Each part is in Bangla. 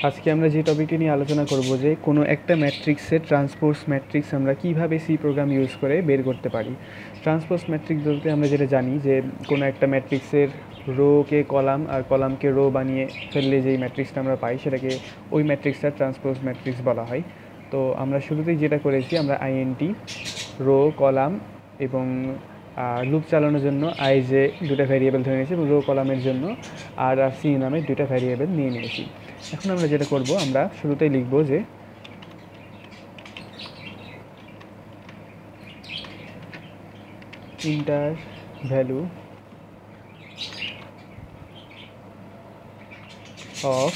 আজকে আমরা যে টপিকটি নিয়ে আলোচনা করব যে কোনো একটা ম্যাট্রিক্সের ট্রান্সপোজ ম্যাট্রিক্স আমরা কিভাবে সি প্রোগ্রাম ইউজ করে বের করতে পারি। ট্রান্সপোজ ম্যাট্রিক্স বলতে আমরা যেটা জানি যে কোনো একটা ম্যাট্রিক্সের রোকে কলাম আর কলামকে রো বানিয়ে ফেললে যেই ম্যাট্রিক্সটা আমরা পাই সেটাকে ওই ম্যাট্রিক্সটা ট্রান্সপোজ ম্যাট্রিক্স বলা হয়। তো আমরা শুরুতেই যেটা করেছি, আমরা আইএনটি রো কলাম এবং লুপ চালানোর জন্য আই জে দুটো ভ্যারিয়েবল ধরে নিয়েছি এবং রো কলামের জন্য আর আর সি নামে দুটো ভ্যারিয়েবল নিয়ে নিয়েছি। এখন আমরা যেটা করব, আমরা শুরুতেই লিখব যে ইন্টার ভ্যালু অফ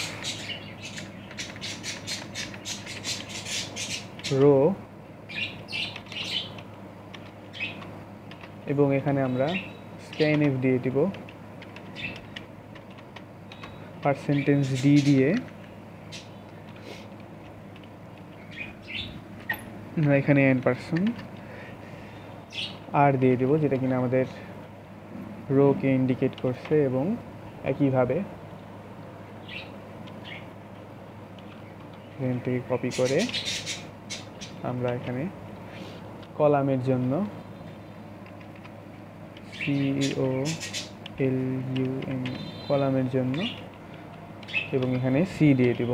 রো এবং এখানে আমরা স্ক্যানএফ দিয়ে দিব, পার্সেন্টেজ ডি দিয়ে আমরা এখানে n% আর দিয়ে দেবো, যেটা কিনা আমাদের রোকে ইন্ডিকেট করছে। এবং একইভাবে এখান থেকে কপি করে আমরা এখানে কলামের জন্য COLUM কলামের জন্য এবং এখানে সি দিয়ে দিব।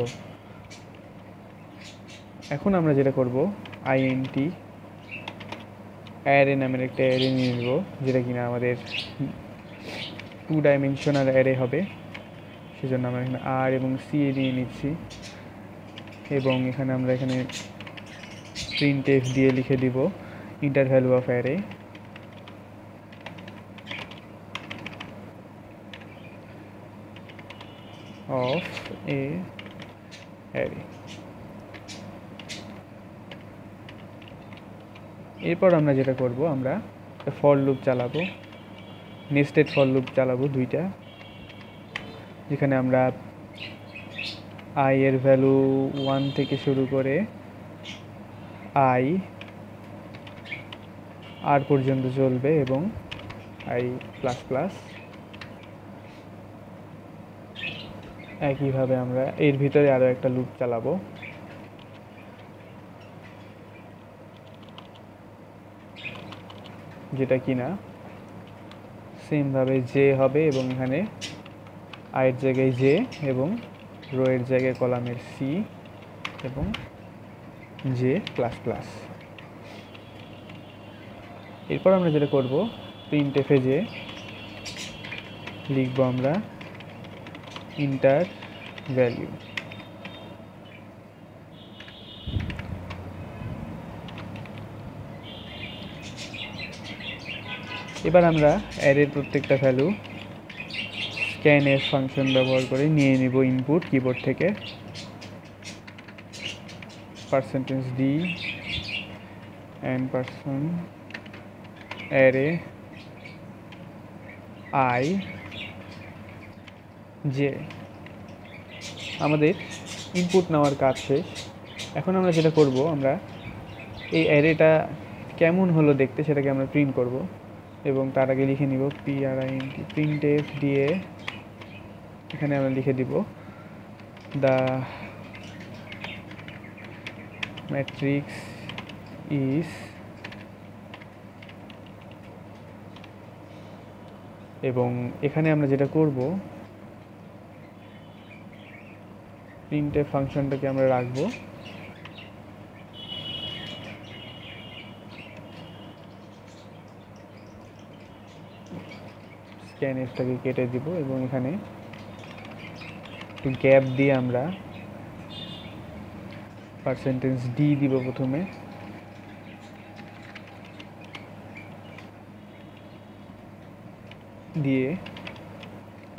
এখন আমরা যেটা করব, আইএনটি অ্যারে নামের একটা অ্যারে নিয়ে নেব, যেটা কিনা আমাদের 2 ডাইমেনশনাল অ্যারে হবে। সেজন্য আমরা এখানে আর এবং সি নিয়ে নিচ্ছি এবং এখানে আমরা এখানে প্রিন্টএফ দিয়ে লিখে দিব inter value of array of A array. এরপর আমরা যেটা করব, আমরা ফর লুপ চালাবো, নেস্টেড ফর লুপ চালাবো দুইটা, যেখানে আমরা আই এর ভ্যালু 1 থেকে শুরু করে আই আর পর্যন্ত চলবে এবং আই প্লাস প্লাস। একইভাবে আমরা এর ভিতরে আরও একটা লুপ চালাবো, যেটা কিনা সেমভাবে জে হবে এবং এখানে আয়ের জায়গায় জে এবং রো এর জায়গায় কলামের সি এবং জে প্লাস প্লাস। এরপর আমরা যেটা করব, প্রিন্টএফে যে লিখব আমরা ইন্টার ভ্যালু। এবার আমরা অ্যারের প্রত্যেকটা ভ্যালু স্ক্যানএফ ফাংশন ব্যবহার করে নিয়ে নিব ইনপুট কিবোর্ড থেকে, percentage D n% array I J. আমাদের ইনপুট নেওয়ার কাজ শেষ। এখন আমরা যেটা করব, আমরা এই অ্যারেটা কেমন হলো দেখতে সেটাকে আমরা প্রিন্ট করব এবং তার আগে লিখে নিব প্রিন্টএফ দিয়ে এখানে আমরা লিখে দিব দ্য ম্যাট্রিক্স ইজ এবং এখানে আমরা যেটা করব, প্রিন্টএফ ফাংশনটাকে আমরা রাখবো স্ক্যানএফটাকে কেটে দিব এবং এখানে একটু গ্যাপ দিয়ে আমরা পার্সেন্টেজ ডি দিব প্রথমে, দিয়ে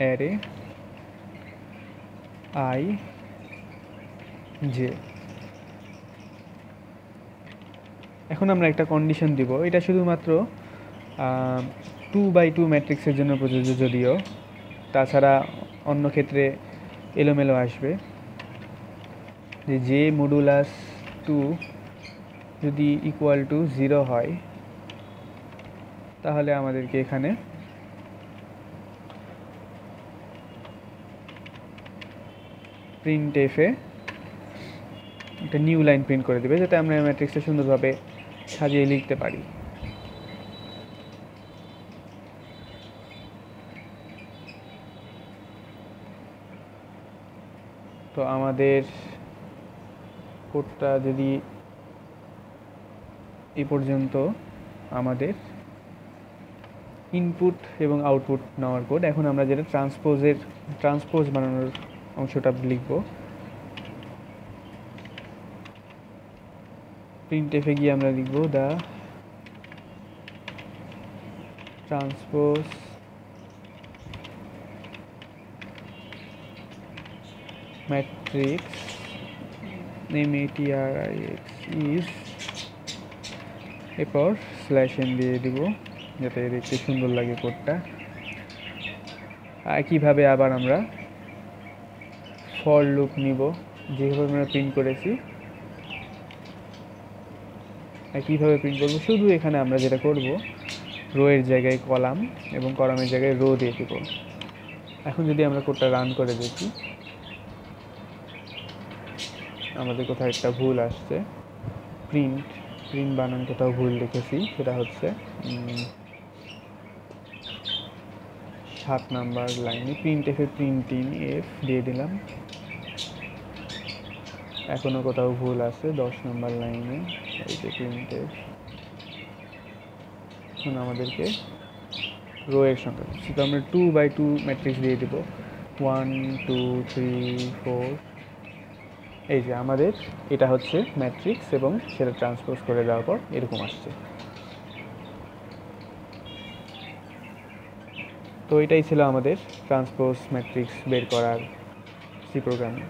অ্যারে আই জে। এখন আমরা একটা কন্ডিশন দিব, এটা শুধুমাত্র 2x2 ম্যাট্রিক্সের জন্য প্রযোজ্য, যদিও তাছাড়া অন্য ক্ষেত্রে এলোমেলো আসবে। যে জে মডুলাস 2 যদি ইকুয়াল টু 0 হয় তাহলে আমাদেরকে এখানে 2 প্রিন্ট এফে একটা নিউ লাইন প্রিন্ট করে দেবে, যাতে আমরা ম্যাট্রিক্সটা সুন্দরভাবে সাজিয়ে লিখতে পারি। তো আমাদের কোডটা যদি এই পর্যন্ত আমাদের ইনপুট এবং আউটপুট নেওয়ার কোড। এখন আমরা যেটা ট্রান্সপোজ বানানোর অংশটা লিখব। প্রিন্টএফে গিয়ে আমরা লিখব the transpose matrix matrix is, এরপর /n দিয়ে দিব যাতে দেখতে সুন্দর লাগে কোডটা। একইভাবে আবার আমরা ফর লুপ নিব, যেভাবে আমরা প্রিন্ট করেছি একইভাবে প্রিন্ট করব। শুধু এখানে আমরা যেটা করব, রো এর জায়গায় কলাম এবং কলামের জায়গায় রো দিয়ে দেব। এখন যদি আমরা কোডটা রান করে দেখি, আমাদের কোথাও একটা ভুল আসছে। প্রিন্ট বানান কোথাও ভুল লিখেছি, সেটা হচ্ছে 7 নাম্বার লাইনে প্রিন্টএফে প্রিন্টিং এফ দিয়ে দিলাম। এখনো কোথাও ভুল আছে 10 নাম্বার লাইনে, এই যে প্রিন্টএফ। এখন আমাদেরকে রো এর সংখ্যা দিচ্ছি, তো আমরা 2x2 ম্যাট্রিক্স দিয়ে দেবো 1 2 3 4। এই যে আমাদের এটা হচ্ছে ম্যাট্রিক্স এবং সেটা ট্রান্সপোজ করে দেওয়ার পর এরকম আসছে। তো এটাই ছিল আমাদের ট্রান্সপোজ ম্যাট্রিক্স বের করার সি প্রোগ্রামিং।